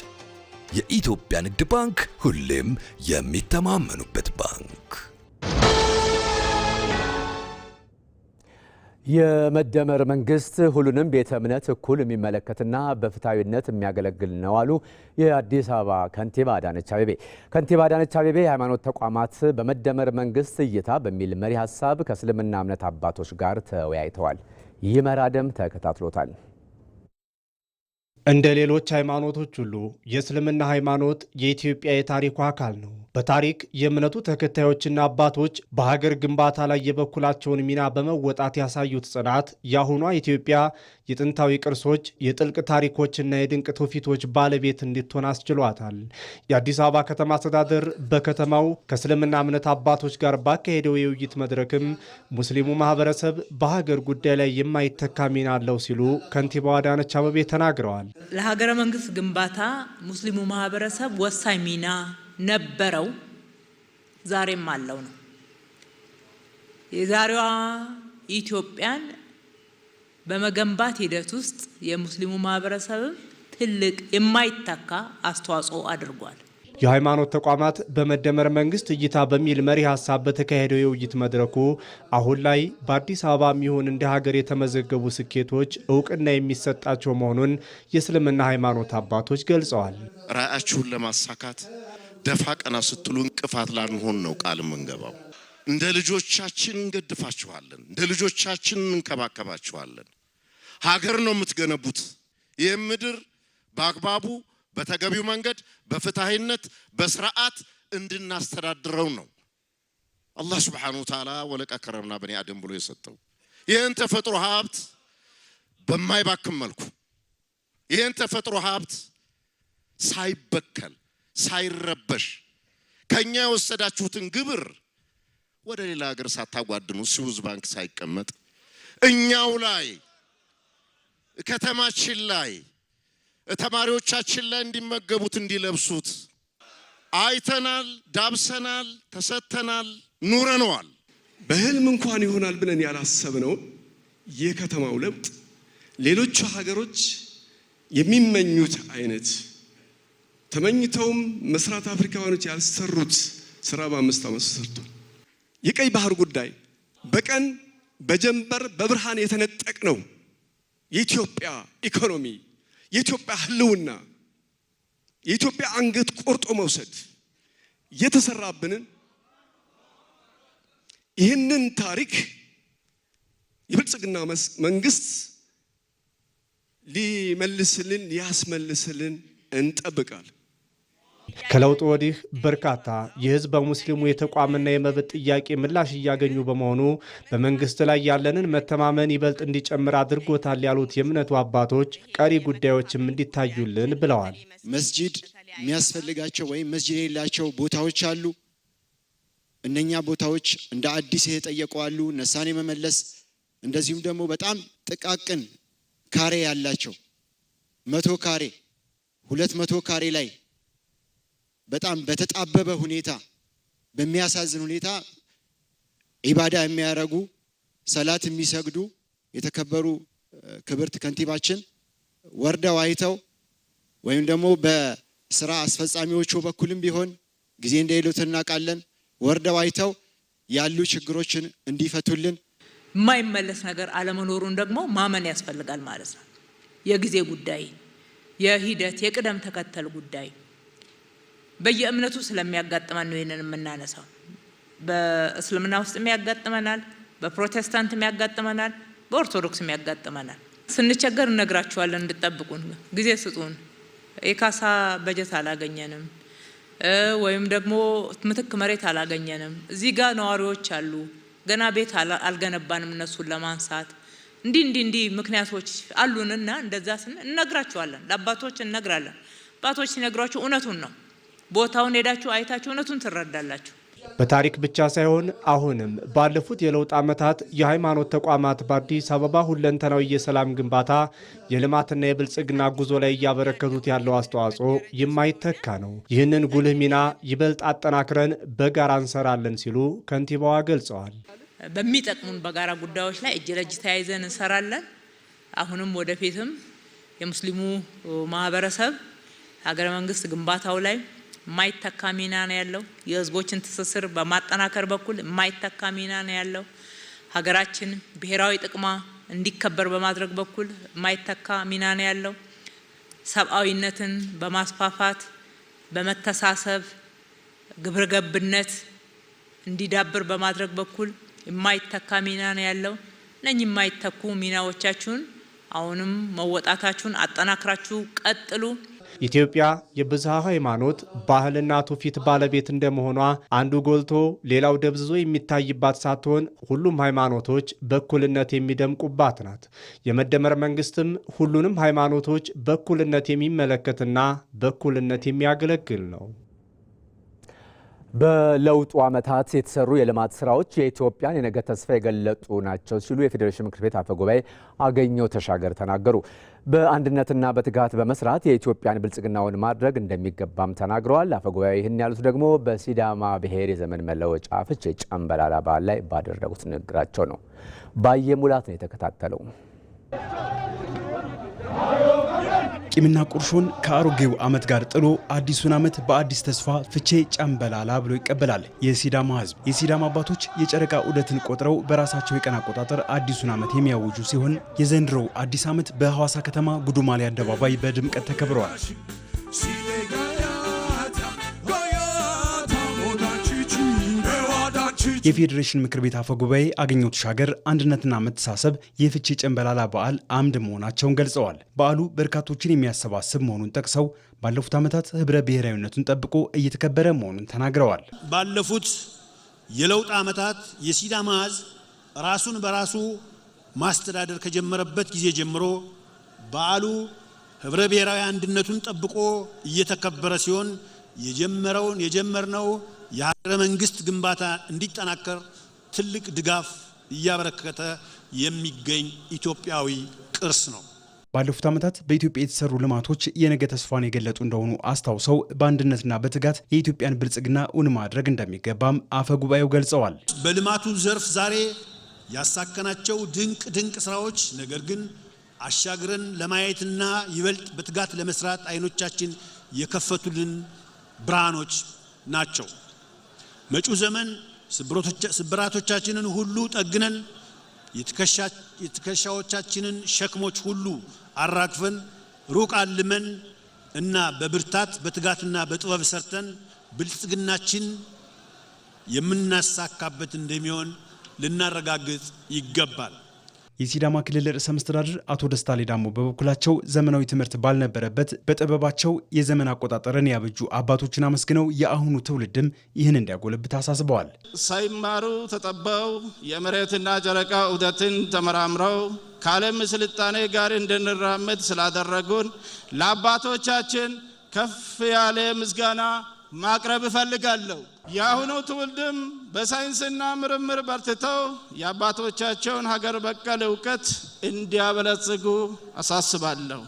የኢትዮጵያ ንግድ ባንክ ሁሌም የሚተማመኑበት ባንክ። የመደመር መንግስት ሁሉንም ቤተ እምነት እኩል የሚመለከትና በፍትሃዊነት የሚያገለግል ነው አሉ የአዲስ አበባ ከንቲባ አዳነች አቤቤ። ከንቲባ አዳነች አቤቤ የሃይማኖት ተቋማት በመደመር መንግስት እይታ በሚል መሪ ሀሳብ ከእስልምና እምነት አባቶች ጋር ተወያይተዋል። ይህ መራደም ተከታትሎታል። እንደ ሌሎች ሃይማኖቶች ሁሉ የእስልምና ሃይማኖት የኢትዮጵያ የታሪኩ አካል ነው። በታሪክ የእምነቱ ተከታዮችና አባቶች በሀገር ግንባታ ላይ የበኩላቸውን ሚና በመወጣት ያሳዩት ጽናት የአሁኗ ኢትዮጵያ የጥንታዊ ቅርሶች፣ የጥልቅ ታሪኮችና የድንቅ ትውፊቶች ባለቤት እንድትሆን አስችሏታል። የአዲስ አበባ ከተማ አስተዳደር በከተማው ከእስልምና እምነት አባቶች ጋር ባካሄደው የውይይት መድረክም ሙስሊሙ ማህበረሰብ በሀገር ጉዳይ ላይ የማይተካ ሚና አለው ሲሉ ከንቲባዋ አዳነች አቤቤ ተናግረዋል። ለሀገረ መንግስት ግንባታ ሙስሊሙ ማህበረሰብ ወሳኝ ሚና ነበረው፣ ዛሬም አለው ነው። የዛሬዋ ኢትዮጵያን በመገንባት ሂደት ውስጥ የሙስሊሙ ማህበረሰብ ትልቅ የማይተካ አስተዋጽኦ አድርጓል። የሃይማኖት ተቋማት በመደመር መንግስት እይታ በሚል መሪ ሀሳብ በተካሄደው የውይይት መድረኩ አሁን ላይ በአዲስ አበባ የሚሆን እንደ ሀገር የተመዘገቡ ስኬቶች እውቅና የሚሰጣቸው መሆኑን የእስልምና ሃይማኖት አባቶች ገልጸዋል። ራዕያችሁን ለማሳካት ደፋ ቀና ስትሉ እንቅፋት ላንሆን ነው ቃል የምንገባው። እንደ ልጆቻችን እንገድፋችኋለን፣ እንደ ልጆቻችን እንከባከባችኋለን። ሀገር ነው የምትገነቡት። ይህ ምድር በአግባቡ በተገቢው መንገድ በፍትሃዊነት በስርዓት እንድናስተዳድረው ነው አላህ Subhanahu Wa Ta'ala ወለቀ ከረምና በኒ አደም ብሎ የሰጠው። ይሄን ተፈጥሮ ሀብት በማይባክም መልኩ ይሄን ተፈጥሮ ሀብት ሳይበከል ሳይረበሽ ከኛ የወሰዳችሁትን ግብር ወደ ሌላ ሀገር ሳታጓድኑ ስዊዝ ባንክ ሳይቀመጥ እኛው ላይ ከተማችን ላይ ተማሪዎቻችን ላይ እንዲመገቡት እንዲለብሱት አይተናል፣ ዳብሰናል፣ ተሰተናል፣ ኑረናል። በህልም እንኳን ይሆናል ብለን ያላሰብነው የከተማው ለውጥ ሌሎች ሀገሮች የሚመኙት አይነት ተመኝተውም መስራት አፍሪካውያኖች ያልሰሩት ስራ በ5 ዓመት ሰርቷል። የቀይ ባህር ጉዳይ በቀን በጀንበር በብርሃን የተነጠቅ ነው። የኢትዮጵያ ኢኮኖሚ፣ የኢትዮጵያ ህልውና፣ የኢትዮጵያ አንገት ቆርጦ መውሰድ የተሰራብንን ይህንን ታሪክ የብልጽግና መንግስት ሊመልስልን ሊያስመልስልን እንጠብቃለን። ከለውጥ ወዲህ በርካታ የህዝብ በሙስሊሙ የተቋምና የመብት ጥያቄ ምላሽ እያገኙ በመሆኑ በመንግስት ላይ ያለንን መተማመን ይበልጥ እንዲጨምር አድርጎታል ያሉት የእምነቱ አባቶች ቀሪ ጉዳዮችም እንዲታዩልን ብለዋል። መስጂድ የሚያስፈልጋቸው ወይም መስጂድ የሌላቸው ቦታዎች አሉ። እነኛ ቦታዎች እንደ አዲስ የተጠየቁ አሉ፣ ነሳኔ መመለስ። እንደዚሁም ደግሞ በጣም ጥቃቅን ካሬ ያላቸው 100 ካሬ 200 ካሬ ላይ በጣም በተጣበበ ሁኔታ በሚያሳዝን ሁኔታ ኢባዳ የሚያረጉ ሰላት የሚሰግዱ የተከበሩ ክብርት ከንቲባችን ወርደው አይተው ወይም ደግሞ በስራ አስፈጻሚዎቹ በኩልም ቢሆን ጊዜ እንደሌሉት እናውቃለን፣ ወርደው አይተው ያሉ ችግሮችን እንዲፈቱልን። የማይመለስ ነገር አለመኖሩን ደግሞ ማመን ያስፈልጋል ማለት ነው። የጊዜ ጉዳይ፣ የሂደት የቅደም ተከተል ጉዳይ በየእምነቱ ስለሚያጋጥመን ነው ይሄንን የምናነሳው። በእስልምና ውስጥ የሚያጋጥመናል፣ በፕሮቴስታንት የሚያጋጥመናል፣ በኦርቶዶክስ የሚያጋጥመናል። ስንቸገር እነግራችኋለን፣ እንድጠብቁን ጊዜ ስጡን። የካሳ በጀት አላገኘንም ወይም ደግሞ ምትክ መሬት አላገኘንም። እዚህ ጋር ነዋሪዎች አሉ፣ ገና ቤት አልገነባንም እነሱን ለማንሳት እንዲህ ምክንያቶች አሉንና እንደዛ እነግራችኋለን። ለአባቶች እነግራለን። አባቶች ሲነግሯችሁ እውነቱን ነው። ቦታውን ሄዳችሁ አይታችሁ እውነቱን ትረዳላችሁ። በታሪክ ብቻ ሳይሆን አሁንም ባለፉት የለውጥ ዓመታት የሃይማኖት ተቋማት በአዲስ አበባ ሁለንተናዊ የሰላም ግንባታ የልማትና የብልጽግና ጉዞ ላይ እያበረከቱት ያለው አስተዋጽኦ የማይተካ ነው። ይህንን ጉልህ ሚና ይበልጥ አጠናክረን በጋራ እንሰራለን ሲሉ ከንቲባዋ ገልጸዋል። በሚጠቅሙን በጋራ ጉዳዮች ላይ እጅ ለእጅ ተያይዘን እንሰራለን። አሁንም ወደፊትም የሙስሊሙ ማህበረሰብ ሀገረ መንግስት ግንባታው ላይ የማይተካ ሚና ነው ያለው። የህዝቦችን ትስስር በማጠናከር በኩል የማይተካ ሚና ነው ያለው። ሀገራችን ብሔራዊ ጥቅሟ እንዲከበር በማድረግ በኩል የማይተካ ሚና ነው ያለው። ሰብአዊነትን በማስፋፋት በመተሳሰብ ግብረ ገብነት እንዲዳብር በማድረግ በኩል የማይተካ ሚና ነው ያለው። እነኚህ የማይተኩ ሚናዎቻችሁን አሁንም መወጣታችሁን አጠናክራችሁ ቀጥሉ። ኢትዮጵያ የብዝሃ ሃይማኖት ባህልና ትውፊት ባለቤት እንደመሆኗ አንዱ ጎልቶ ሌላው ደብዝዞ የሚታይባት ሳትሆን ሁሉም ሃይማኖቶች በእኩልነት የሚደምቁባት ናት። የመደመር መንግስትም ሁሉንም ሃይማኖቶች በእኩልነት የሚመለከትና በእኩልነት የሚያገለግል ነው። በለውጡ ዓመታት የተሰሩ የልማት ስራዎች የኢትዮጵያን የነገ ተስፋ የገለጡ ናቸው ሲሉ የፌዴሬሽን ምክር ቤት አፈ ጉባኤ አገኘሁ ተሻገር ተናገሩ። በአንድነትና በትጋት በመስራት የኢትዮጵያን ብልጽግናውን ማድረግ እንደሚገባም ተናግረዋል። አፈ ጉባኤ ይህን ያሉት ደግሞ በሲዳማ ብሔር የዘመን መለወጫ ፍቼ ጨምበላላ በዓል ላይ ባደረጉት ንግግራቸው ነው። ባየ ሙላት ነው የተከታተለው። ቂምና ቁርሾን ከአሮጌው ዓመት ጋር ጥሎ አዲሱን ዓመት በአዲስ ተስፋ ፍቼ ጨምበላላ ብሎ ይቀበላል የሲዳማ ሕዝብ። የሲዳማ አባቶች የጨረቃ ዑደትን ቆጥረው በራሳቸው የቀን አቆጣጠር አዲሱን ዓመት የሚያውጁ ሲሆን የዘንድሮው አዲስ ዓመት በሐዋሳ ከተማ ጉዱማሌ አደባባይ በድምቀት ተከብረዋል። የፌዴሬሽን ምክር ቤት አፈ ጉባኤ አገኘሁ ተሻገር አንድነትና መተሳሰብ የፍቼ ጨንበላላ በዓል አምድ መሆናቸውን ገልጸዋል። በዓሉ በርካቶችን የሚያሰባስብ መሆኑን ጠቅሰው ባለፉት ዓመታት ህብረ ብሔራዊነቱን ጠብቆ እየተከበረ መሆኑን ተናግረዋል። ባለፉት የለውጥ ዓመታት የሲዳማ ሕዝብ ራሱን በራሱ ማስተዳደር ከጀመረበት ጊዜ ጀምሮ በዓሉ ህብረ ብሔራዊ አንድነቱን ጠብቆ እየተከበረ ሲሆን የጀመርነው የሀገረ መንግስት ግንባታ እንዲጠናከር ትልቅ ድጋፍ እያበረከተ የሚገኝ ኢትዮጵያዊ ቅርስ ነው። ባለፉት ዓመታት በኢትዮጵያ የተሰሩ ልማቶች የነገ ተስፋን የገለጡ እንደሆኑ አስታውሰው በአንድነትና በትጋት የኢትዮጵያን ብልጽግና እውን ማድረግ እንደሚገባም አፈ ጉባኤው ገልጸዋል። በልማቱ ዘርፍ ዛሬ ያሳከናቸው ድንቅ ስራዎች ነገር ግን አሻግረን ለማየትና ይበልጥ በትጋት ለመስራት አይኖቻችን የከፈቱልን ብርሃኖች ናቸው። መጪው ዘመን ስብራቶቻችንን ሁሉ ጠግነን የትከሻዎቻችንን ሸክሞች ሁሉ አራግፈን ሩቅ አልመን እና በብርታት በትጋትና በጥበብ ሰርተን ብልጽግናችን የምናሳካበት እንደሚሆን ልናረጋግጥ ይገባል። የሲዳማ ክልል ርዕሰ መስተዳድር አቶ ደስታ ሌዳሞ በበኩላቸው ዘመናዊ ትምህርት ባልነበረበት በጥበባቸው የዘመን አቆጣጠርን ያበጁ አባቶችን አመስግነው የአሁኑ ትውልድም ይህን እንዲያጎለብት አሳስበዋል። ሳይማሩ ተጠበው የመሬትና ጨረቃ ዑደትን ተመራምረው ከዓለም ስልጣኔ ጋር እንድንራመድ ስላደረጉን ለአባቶቻችን ከፍ ያለ ምስጋና ማቅረብ እፈልጋለሁ። የአሁኑ ትውልድም በሳይንስና ምርምር በርትተው የአባቶቻቸውን ሀገር በቀል እውቀት እንዲያበለጽጉ አሳስባለሁ።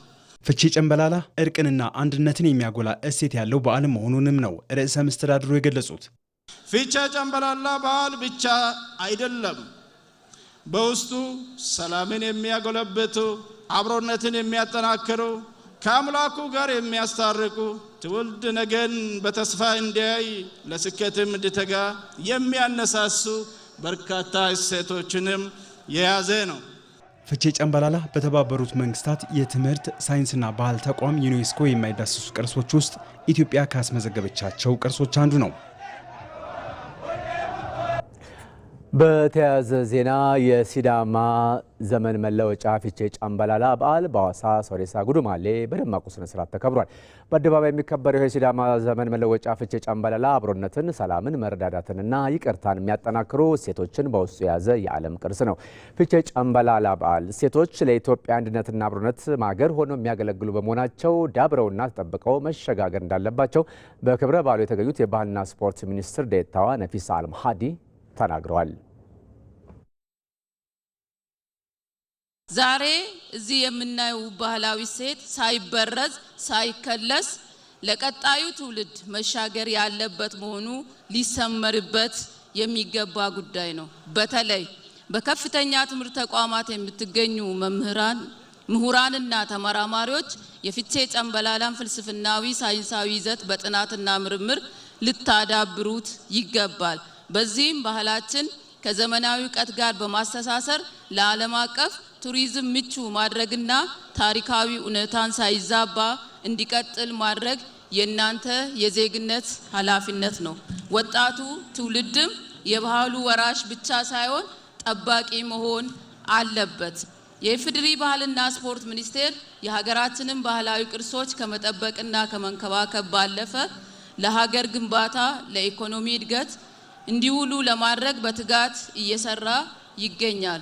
ፍቼ ጨንበላላ እርቅንና አንድነትን የሚያጎላ እሴት ያለው በዓል መሆኑንም ነው ርዕሰ መስተዳድሩ የገለጹት። ፍቼ ጨንበላላ በዓል ብቻ አይደለም፣ በውስጡ ሰላምን የሚያጎለብቱ፣ አብሮነትን የሚያጠናክሩ፣ ከአምላኩ ጋር የሚያስታርቁ፣ ትውልድ ነገን በተስፋ እንዲያይ ለስኬትም እንዲተጋ የሚያነሳሱ በርካታ እሴቶችንም የያዘ ነው። ፍቼ ጨንበላላ በተባበሩት መንግስታት የትምህርት ሳይንስና ባህል ተቋም ዩኔስኮ የማይዳሰሱ ቅርሶች ውስጥ ኢትዮጵያ ካስመዘገበቻቸው ቅርሶች አንዱ ነው። በተያያዘ ዜና የሲዳማ ዘመን መለወጫ ፍቼ ጨንበላላ በዓል በሐዋሳ ሶሬሳ ጉዱማሌ በደማቁ ስነ ስርዓት ተከብሯል። በአደባባይ የሚከበረው የሲዳማ ዘመን መለወጫ ፍቼ ጨንበላላ አብሮነትን፣ ሰላምን፣ መረዳዳትንና ይቅርታን የሚያጠናክሩ እሴቶችን በውስጡ የያዘ የዓለም ቅርስ ነው። ፍቼ ጨንበላላ በዓል እሴቶች ለኢትዮጵያ አንድነትና አብሮነት ማገር ሆነው የሚያገለግሉ በመሆናቸው ዳብረውና ተጠብቀው መሸጋገር እንዳለባቸው በክብረ በዓሉ የተገኙት የባህልና ስፖርት ሚኒስትር ዴኤታዋ ነፊሳ አልማሃዲ ተናግረዋል። ዛሬ እዚህ የምናየው ባህላዊ እሴት ሳይበረዝ ሳይከለስ ለቀጣዩ ትውልድ መሻገር ያለበት መሆኑ ሊሰመርበት የሚገባ ጉዳይ ነው። በተለይ በከፍተኛ ትምህርት ተቋማት የምትገኙ ምሁራንና ተመራማሪዎች የፍቼ ጨንበላላን ፍልስፍናዊ ሳይንሳዊ ይዘት በጥናትና ምርምር ልታዳብሩት ይገባል። በዚህም ባህላችን ከዘመናዊ እውቀት ጋር በማስተሳሰር ለዓለም አቀፍ ቱሪዝም ምቹ ማድረግና ታሪካዊ እውነታን ሳይዛባ እንዲቀጥል ማድረግ የእናንተ የዜግነት ኃላፊነት ነው። ወጣቱ ትውልድም የባህሉ ወራሽ ብቻ ሳይሆን ጠባቂ መሆን አለበት። የኢፌዴሪ ባህልና ስፖርት ሚኒስቴር የሀገራችንን ባህላዊ ቅርሶች ከመጠበቅና ከመንከባከብ ባለፈ ለሀገር ግንባታ፣ ለኢኮኖሚ እድገት እንዲውሉ ለማድረግ በትጋት እየሰራ ይገኛል።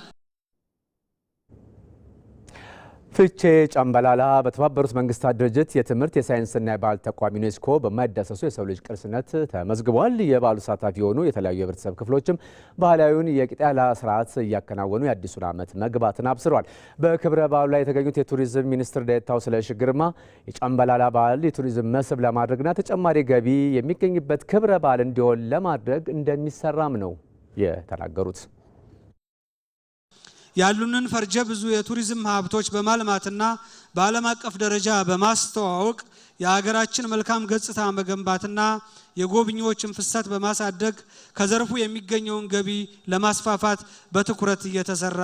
ፍቼ ጨንበላላ በተባበሩት መንግስታት ድርጅት የትምህርት የሳይንስና የባህል ተቋም ዩኔስኮ በማይዳሰሱ የሰው ልጅ ቅርስነት ተመዝግቧል። የበዓሉ ተሳታፊ የሆኑ የተለያዩ የህብረተሰብ ክፍሎችም ባህላዊውን የቂጣላ ስርዓት እያከናወኑ የአዲሱን ዓመት መግባትን አብስረዋል። በክብረ በዓሉ ላይ የተገኙት የቱሪዝም ሚኒስትር ዴኤታው ስለሺ ግርማ የጨንበላላ በዓል የቱሪዝም መስህብ ለማድረግና ተጨማሪ ገቢ የሚገኝበት ክብረ በዓል እንዲሆን ለማድረግ እንደሚሰራም ነው የተናገሩት። ያሉንን ፈርጀ ብዙ የቱሪዝም ሀብቶች በማልማትና በዓለም አቀፍ ደረጃ በማስተዋወቅ የሀገራችን መልካም ገጽታ መገንባትና የጎብኚዎችን ፍሰት በማሳደግ ከዘርፉ የሚገኘውን ገቢ ለማስፋፋት በትኩረት እየተሰራ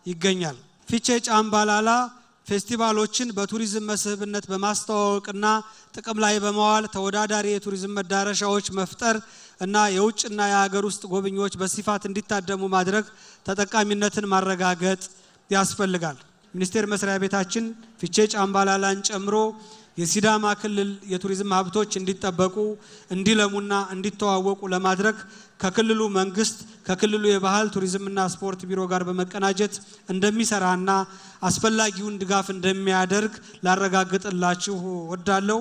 ይገኛል። ፍቼ ጨንበላላ ፌስቲቫሎችን በቱሪዝም መስህብነት በማስተዋወቅና ጥቅም ላይ በመዋል ተወዳዳሪ የቱሪዝም መዳረሻዎች መፍጠር እና የውጭና የሀገር ውስጥ ጎብኚዎች በስፋት እንዲታደሙ ማድረግ ተጠቃሚነትን ማረጋገጥ ያስፈልጋል። ሚኒስቴር መስሪያ ቤታችን ፊቼ ጫምባላላን ጨምሮ የሲዳማ ክልል የቱሪዝም ሀብቶች እንዲጠበቁ እንዲለሙና እንዲተዋወቁ ለማድረግ ከክልሉ መንግስት ከክልሉ የባህል ቱሪዝምና ስፖርት ቢሮ ጋር በመቀናጀት እንደሚሰራና አስፈላጊውን ድጋፍ እንደሚያደርግ ላረጋግጥላችሁ ወዳለው።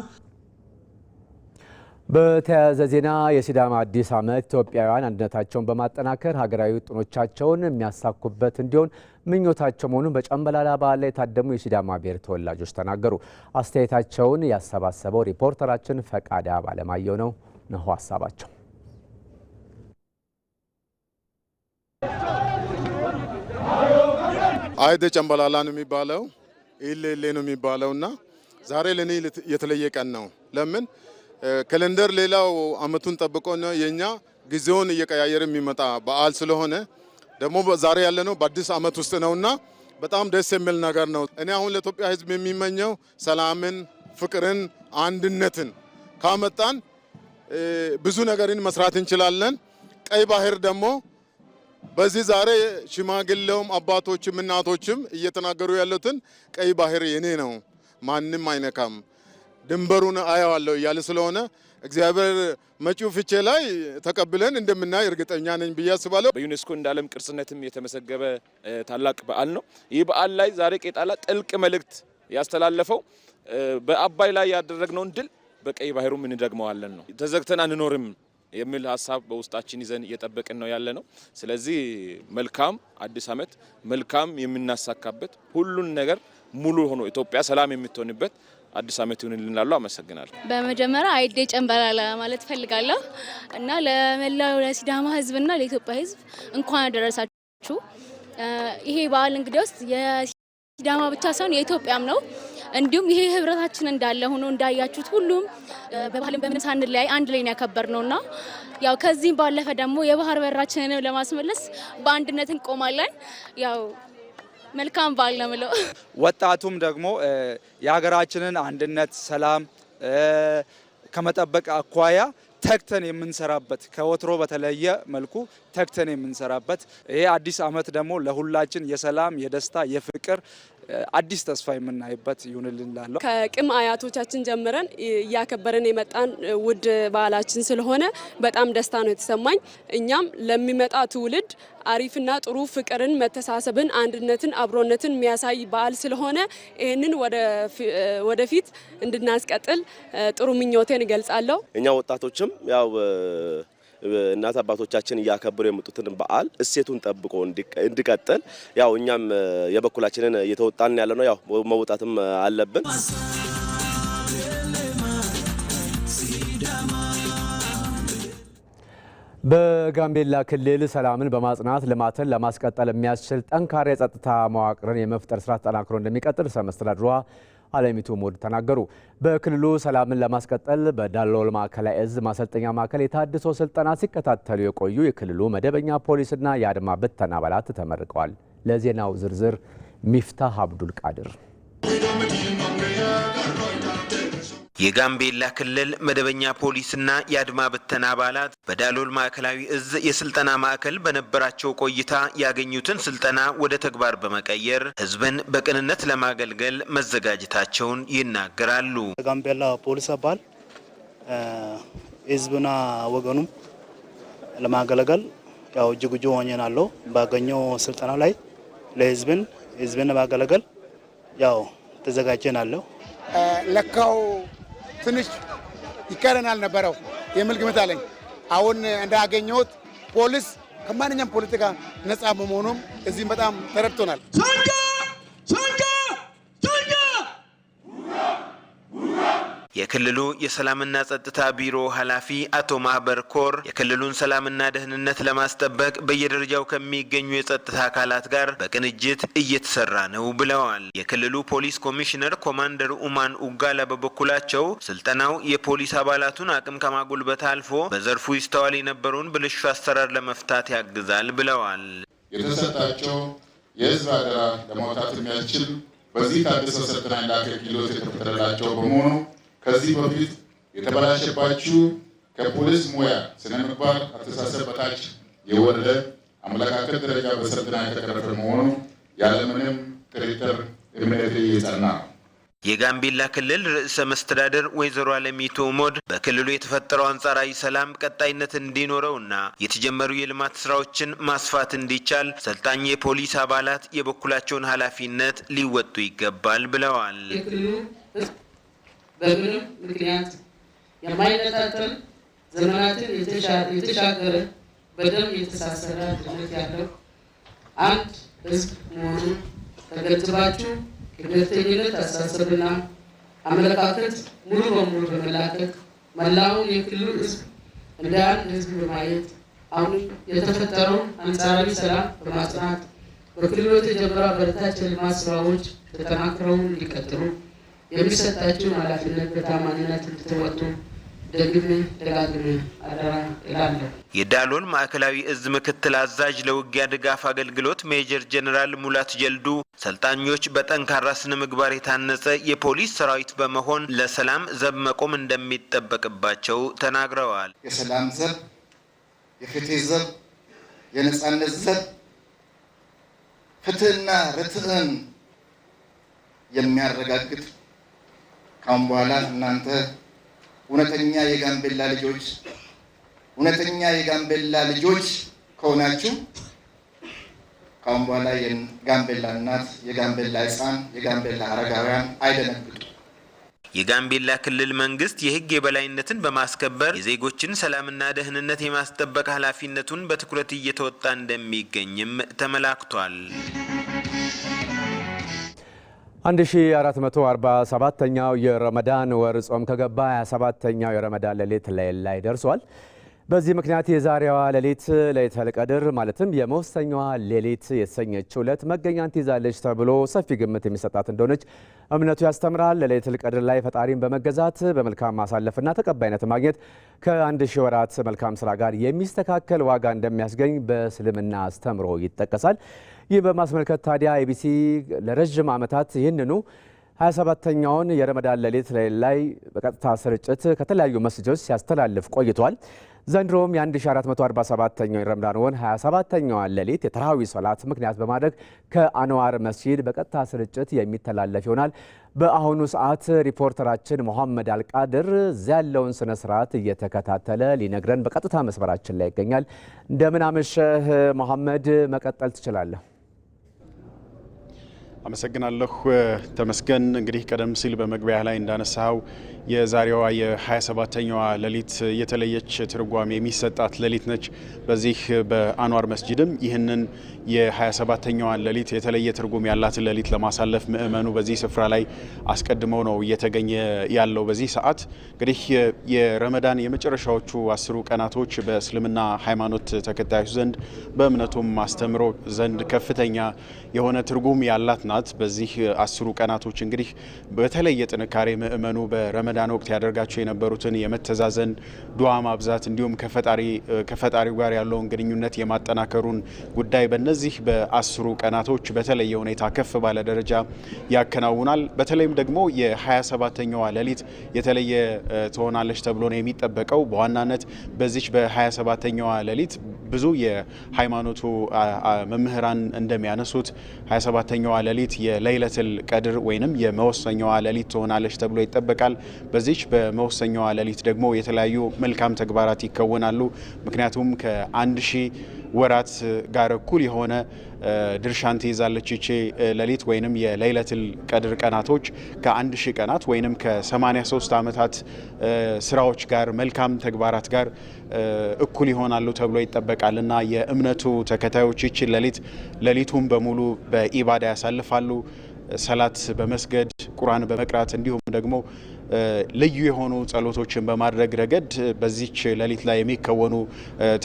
በተያያዘ ዜና የሲዳማ አዲስ ዓመት ኢትዮጵያውያን አንድነታቸውን በማጠናከር ሀገራዊ ውጥኖቻቸውን የሚያሳኩበት እንዲሆን ምኞታቸው መሆኑን በጨምበላላ በዓል ላይ የታደሙ የሲዳማ ብሔር ተወላጆች ተናገሩ። አስተያየታቸውን ያሰባሰበው ሪፖርተራችን ፈቃዳ ባለማየሁ ነው። ነሆ ሀሳባቸው። አይደ ጨምበላላ ነው የሚባለው፣ ኢሌሌ ነው የሚባለውና ዛሬ ለኔ የተለየ ቀን ነው። ለምን ካሌንደር ሌላው አመቱን ጠብቆ ነው፣ የኛ ጊዜውን እየቀያየረ የሚመጣ በዓል ስለሆነ ደግሞ ዛሬ ያለነው በአዲስ አመት ውስጥ ነውና በጣም ደስ የሚል ነገር ነው። እኔ አሁን ለኢትዮጵያ ሕዝብ የሚመኘው ሰላምን፣ ፍቅርን፣ አንድነትን ካመጣን ብዙ ነገርን መስራት እንችላለን። ቀይ ባህር ደግሞ በዚህ ዛሬ ሽማግሌውም አባቶችም እናቶችም እየተናገሩ ያሉትን ቀይ ባህር የኔ ነው ማንም አይነካም ድንበሩን አያዋለሁ እያለ ስለሆነ እግዚአብሔር መጪው ፍቼ ላይ ተቀብለን እንደምናይ እርግጠኛ ነኝ ብዬ አስባለሁ። በዩኔስኮ እንደ ዓለም ቅርስነትም የተመዘገበ ታላቅ በዓል ነው። ይህ በዓል ላይ ዛሬ ቄጣላ ጥልቅ መልእክት ያስተላለፈው በአባይ ላይ ያደረግነውን ድል በቀይ ባህሩም እንደግመዋለን ነው። ተዘግተን አንኖርም የሚል ሀሳብ በውስጣችን ይዘን እየጠበቅን ነው ያለ ነው። ስለዚህ መልካም አዲስ ዓመት መልካም የምናሳካበት ሁሉን ነገር ሙሉ ሆኖ ኢትዮጵያ ሰላም የምትሆንበት አዲስ ዓመት ይሁንልን እላለሁ። አመሰግናለሁ። በመጀመሪያ አይዴ ጨምበላላ ማለት ፈልጋለሁ እና ለመላው ለሲዳማ ሕዝብና ለኢትዮጵያ ሕዝብ እንኳን አደረሳችሁ። ይሄ በዓል እንግዲህ ውስጥ የሲዳማ ብቻ ሳይሆን የኢትዮጵያም ነው። እንዲሁም ይሄ ህብረታችን እንዳለ ሆኖ እንዳያችሁት ሁሉም በባህልም በምን ሳንለያይ አንድ ላይ ያከበርነውና ያው ከዚህም ባለፈ ደግሞ የባህር በራችንን ለማስመለስ በአንድነት እንቆማለን። ያው መልካም በዓል ነው የምለው። ወጣቱም ደግሞ የሀገራችንን አንድነት ሰላም ከመጠበቅ አኳያ ተግተን የምንሰራበት ከወትሮ በተለየ መልኩ ተግተን የምንሰራበት ይሄ አዲስ ዓመት ደግሞ ለሁላችን የሰላም የደስታ የፍቅር አዲስ ተስፋ የምናይበት ይሁንልን እላለሁ። ከቅም አያቶቻችን ጀምረን እያከበረን የመጣን ውድ በዓላችን ስለሆነ በጣም ደስታ ነው የተሰማኝ። እኛም ለሚመጣ ትውልድ አሪፍና ጥሩ ፍቅርን፣ መተሳሰብን፣ አንድነትን፣ አብሮነትን የሚያሳይ በዓል ስለሆነ ይህንን ወደፊት እንድናስቀጥል ጥሩ ምኞቴን እገልጻለሁ። እኛ ወጣቶችም ያው እናት አባቶቻችን እያከበሩ የመጡትን በዓል እሴቱን ጠብቆ እንዲቀጥል ያው እኛም የበኩላችንን እየተወጣን ያለ ነው። ያው መውጣትም አለብን። በጋምቤላ ክልል ሰላምን በማጽናት ልማትን ለማስቀጠል የሚያስችል ጠንካራ የጸጥታ መዋቅርን የመፍጠር ስራ ተጠናክሮ እንደሚቀጥል ርዕሰ መስተዳድሯ አለሚቱ ሞድ ተናገሩ። በክልሉ ሰላምን ለማስቀጠል በዳሎል ማዕከላዊ እዝ ማሰልጠኛ ማዕከል የታድሶ ስልጠና ሲከታተሉ የቆዩ የክልሉ መደበኛ ፖሊስና የአድማ ብተና አባላት ተመርቀዋል። ለዜናው ዝርዝር ሚፍታህ አብዱል ቃድር። የጋምቤላ ክልል መደበኛ ፖሊስና የአድማ ብተና አባላት በዳሎል ማዕከላዊ እዝ የስልጠና ማዕከል በነበራቸው ቆይታ ያገኙትን ስልጠና ወደ ተግባር በመቀየር ህዝብን በቅንነት ለማገልገል መዘጋጀታቸውን ይናገራሉ። ጋምቤላ ፖሊስ አባል ህዝብና ወገኑም ለማገልገል ያው ዝግጁ ሆኜናለሁ። ባገኘው ስልጠና ላይ ለህዝብን ለማገልገል ያው ተዘጋጀናለሁ። ለካው ትንሽ ይቀረናል ነበረው የሚል ግምት አለኝ። አሁን እንዳገኘሁት ፖሊስ ከማንኛውም ፖለቲካ ነፃ በመሆኑም እዚህም በጣም ተረድቶናል። የክልሉ የሰላምና ጸጥታ ቢሮ ኃላፊ አቶ ማህበር ኮር የክልሉን ሰላምና ደህንነት ለማስጠበቅ በየደረጃው ከሚገኙ የጸጥታ አካላት ጋር በቅንጅት እየተሰራ ነው ብለዋል። የክልሉ ፖሊስ ኮሚሽነር ኮማንደር ኡማን ኡጋላ በበኩላቸው ስልጠናው የፖሊስ አባላቱን አቅም ከማጎልበት አልፎ በዘርፉ ይስተዋል የነበረውን ብልሹ አሰራር ለመፍታት ያግዛል ብለዋል። የተሰጣቸው የህዝብ አደራ ለማውጣት የሚያስችል በዚህ ታደሰ ሰልጥና ላከ ክህሎት የተፈጠረላቸው በመሆኑ ከዚህ በፊት የተበላሸባችሁ ከፖሊስ ሙያ ስነ ምግባር አስተሳሰብ በታች የወረደ አመለካከት ደረጃ በሰልጥና የተቀረፈ መሆኑ ያለምንም ጥርጥር እምነቴ የጸና ነው። የጋምቤላ ክልል ርዕሰ መስተዳድር ወይዘሮ አለሚቱ ሞድ በክልሉ የተፈጠረው አንጻራዊ ሰላም ቀጣይነት እንዲኖረውና የተጀመሩ የልማት ስራዎችን ማስፋት እንዲቻል ሰልጣኝ የፖሊስ አባላት የበኩላቸውን ኃላፊነት ሊወጡ ይገባል ብለዋል። የክልሉ ህዝብ በምንም ምክንያት የማይነጣጠል ዘመናትን የተሻገረ በደም የተሳሰረ አንድነት ያለው አንድ ህዝብ መሆኑን ተገንዝባችሁ የብሔርተኝነት አስተሳሰብና አመለካከት ሙሉ በሙሉ በመላቀቅ መላውን የክልሉ ህዝብ እንደ አንድ ህዝብ በማየት አሁንም የተፈጠረው አንጻራዊ ሰላም በማጽናት በክልሉ የተጀመሩ አበረታች የልማት ስራዎች ተጠናክረው እንዲቀጥሉ የሚሰጣቸውን ኃላፊነት በታማኝነት እንድትወጡ ደግሜ ደጋግሜ አደራ እላለሁ። የዳሎል ማዕከላዊ እዝ ምክትል አዛዥ ለውጊያ ድጋፍ አገልግሎት ሜጀር ጀነራል ሙላት ጀልዱ ሰልጣኞች በጠንካራ ስነ ምግባር የታነጸ የፖሊስ ሰራዊት በመሆን ለሰላም ዘብ መቆም እንደሚጠበቅባቸው ተናግረዋል። የሰላም ዘብ፣ የፍትህ ዘብ፣ የነጻነት ዘብ፣ ፍትህና ርትዕን የሚያረጋግጥ ካሁን በኋላ እናንተ እውነተኛ የጋምቤላ ልጆች ከሆናችሁ ካሁን በኋላ የጋምቤላ እናት፣ የጋምቤላ ህፃን፣ የጋምቤላ አረጋውያን አይደነግጡ። የጋምቤላ ክልል መንግስት የህግ የበላይነትን በማስከበር የዜጎችን ሰላምና ደህንነት የማስጠበቅ ኃላፊነቱን በትኩረት እየተወጣ እንደሚገኝም ተመላክቷል። 1447ኛው የረመዳን ወር ጾም ከገባ 27ኛው የረመዳን ሌሊት ላይ ደርሷል። በዚህ ምክንያት የዛሬዋ ሌሊት ለይለቱል ቀድር ማለትም የመወሰኛዋ ሌሊት የተሰኘችው ዕለት መገኛን ትይዛለች ተብሎ ሰፊ ግምት የሚሰጣት እንደሆነች እምነቱ ያስተምራል። ለይለቱል ቀድር ላይ ፈጣሪን በመገዛት በመልካም ማሳለፍና ተቀባይነት ማግኘት ከ1000 ወራት መልካም ስራ ጋር የሚስተካከል ዋጋ እንደሚያስገኝ በእስልምና አስተምሮ ይጠቀሳል። ይህ በማስመልከት ታዲያ ኢቢሲ ለረጅም ዓመታት ይህንኑ 27ኛውን የረመዳን ሌሊት ላይ በቀጥታ ስርጭት ከተለያዩ መስጂዶች ሲያስተላልፍ ቆይቷል። ዘንድሮም የ1447ኛው የረመዳን ወር 27ኛዋን ሌሊት የተራዊ ሶላት ምክንያት በማድረግ ከአንዋር መስጂድ በቀጥታ ስርጭት የሚተላለፍ ይሆናል። በአሁኑ ሰዓት ሪፖርተራችን መሐመድ አልቃድር እዚያ ያለውን ስነ ስርዓት እየተከታተለ ሊነግረን በቀጥታ መስመራችን ላይ ይገኛል። እንደምን አመሸህ መሐመድ፣ መቀጠል ትችላለህ። አመሰግናለሁ ተመስገን። እንግዲህ ቀደም ሲል በመግቢያ ላይ እንዳነሳው የዛሬዋ የ27ኛዋ ሌሊት የተለየች ትርጓሜ የሚሰጣት ሌሊት ነች። በዚህ በአንዋር መስጂድም ይህንን የ27ኛዋን ሌሊት የተለየ ትርጉም ያላትን ሌሊት ለማሳለፍ ምእመኑ በዚህ ስፍራ ላይ አስቀድመው ነው እየተገኘ ያለው። በዚህ ሰዓት እንግዲህ የረመዳን የመጨረሻዎቹ 10 ቀናቶች በእስልምና ሃይማኖት ተከታዮች ዘንድ በእምነቱም አስተምሮ ዘንድ ከፍተኛ የሆነ ትርጉም ያላት ናት። በዚህ 10 ቀናቶች እንግዲህ በተለየ ጥንካሬ ምእመኑ በረመዳን ወቅት ያደርጋቸው የነበሩትን የመተዛዘን ዱዓ ማብዛት እንዲሁም ከፈጣሪው ጋር ያለውን ግንኙነት የማጠናከሩን ጉዳይ በእነዚህ በ10 ቀናቶች በተለየ ሁኔታ ከፍ ባለ ደረጃ ያከናውናል። በተለይም ደግሞ የ27ኛዋ ሌሊት የተለየ ትሆናለች ተብሎ ነው የሚጠበቀው። በዋናነት በዚች በ27ኛዋ ሌሊት ብዙ የሃይማኖቱ መምህራን እንደሚያነሱት 27ኛዋ ሌሊት የለይለቱል ቀድር ወይንም የመወሰኛዋ ሌሊት ትሆናለች ተብሎ ይጠበቃል። በዚች በመወሰኛዋ ሌሊት ደግሞ የተለያዩ መልካም ተግባራት ይከወናሉ። ምክንያቱም ከ1000 ወራት ጋር እኩል የሆነ ድርሻን ትይዛለች ይቺ ሌሊት ወይንም የለይለቱል ቀድር ቀናቶች ከ1000 ቀናት ወይንም ከ83 ዓመታት ስራዎች ጋር መልካም ተግባራት ጋር እኩል ይሆናሉ ተብሎ ይጠበቃልና የእምነቱ ተከታዮች ይቺ ሌሊቱን በሙሉ በኢባዳ ያሳልፋሉ። ሰላት በመስገድ ቁርአን በመቅራት እንዲሁም ደግሞ ልዩ የሆኑ ጸሎቶችን በማድረግ ረገድ በዚች ሌሊት ላይ የሚከወኑ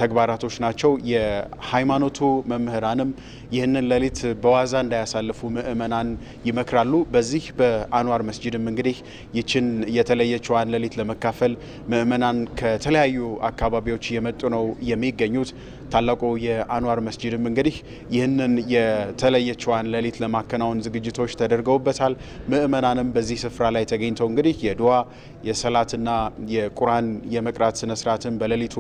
ተግባራቶች ናቸው። የሃይማኖቱ መምህራንም ይህንን ሌሊት በዋዛ እንዳያሳልፉ ምእመናን ይመክራሉ። በዚህ በአንዋር መስጂድም እንግዲህ ይችን የተለየችዋን ሌሊት ለመካፈል ምእመናን ከተለያዩ አካባቢዎች እየመጡ ነው የሚገኙት። ታላቁ የአንዋር መስጂድም እንግዲህ ይህንን የተለየችዋን ሌሊት ለማከናወን ዝግጅቶች ተደርገውበታል። ምእመናንም በዚህ ስፍራ ላይ ተገኝተው እንግዲህ የዱዓ የሰላትና የቁርአን የመቅራት ስነ ስርዓትን በሌሊቱ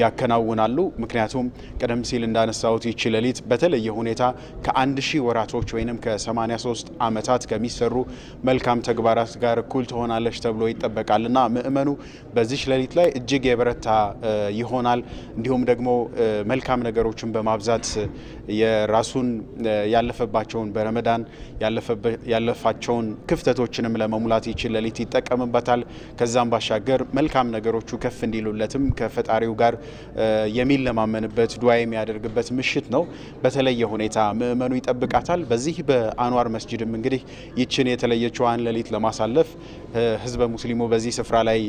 ያከናውናሉ። ምክንያቱም ቀደም ሲል እንዳነሳሁት ይቺ ሌሊት በተለየ ሁኔታ ከ1000 ወራቶች ወይም ከ83 ዓመታት ከሚሰሩ መልካም ተግባራት ጋር እኩል ትሆናለች ተብሎ ይጠበቃልና ምእመኑ በዚህ ሌሊት ላይ እጅግ የበረታ ይሆናል። እንዲሁም ደግሞ መልካም ነገሮችን በማብዛት የራሱን ያለፈባቸውን በረመዳን ያለፋቸውን ክፍተቶችንም ለመሙላት ይችል ሌሊት ይጠቀምበታል። ከዛም ባሻገር መልካም ነገሮቹ ከፍ እንዲሉለትም ከፈጣሪው ጋር የሚለማመንበት ዱዓ የሚያደርግበት ምሽት ነው። በተለየ ሁኔታ ምእመኑ ይጠብቃታል። በዚህ በአንዋር መስጂድም እንግዲህ ይችን የተለየችዋን ሌሊት ለማሳለፍ ህዝበ ሙስሊሙ በዚህ ስፍራ ላይ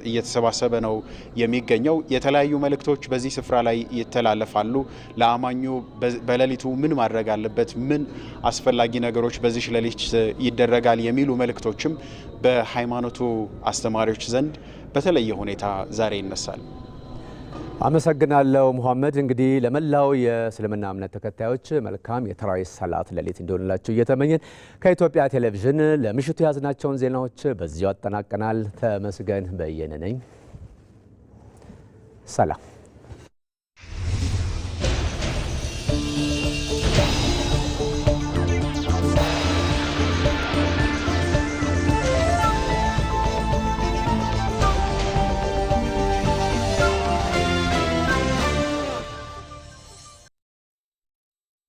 እየተሰባሰበ ነው የሚገኘው። የተለያዩ መልእክቶች በዚህ ስፍራ ላይ ይተላለፋሉ። ለአማኙ በሌሊቱ ምን ማድረግ አለበት፣ ምን አስፈላጊ ነገሮች በዚህ ሌሊት ይደረጋል የሚሉ መልእክቶችም በሃይማኖቱ አስተማሪዎች ዘንድ በተለየ ሁኔታ ዛሬ ይነሳል። አመሰግናለሁ መሐመድ። እንግዲህ ለመላው የእስልምና እምነት ተከታዮች መልካም የተራዊህ ሰላት ሌሊት እንዲሆንላችሁ እየተመኘን ከኢትዮጵያ ቴሌቪዥን ለምሽቱ ያዝናቸውን ዜናዎች በዚሁ አጠናቀናል። ተመስገን በየነ ነኝ። ሰላም።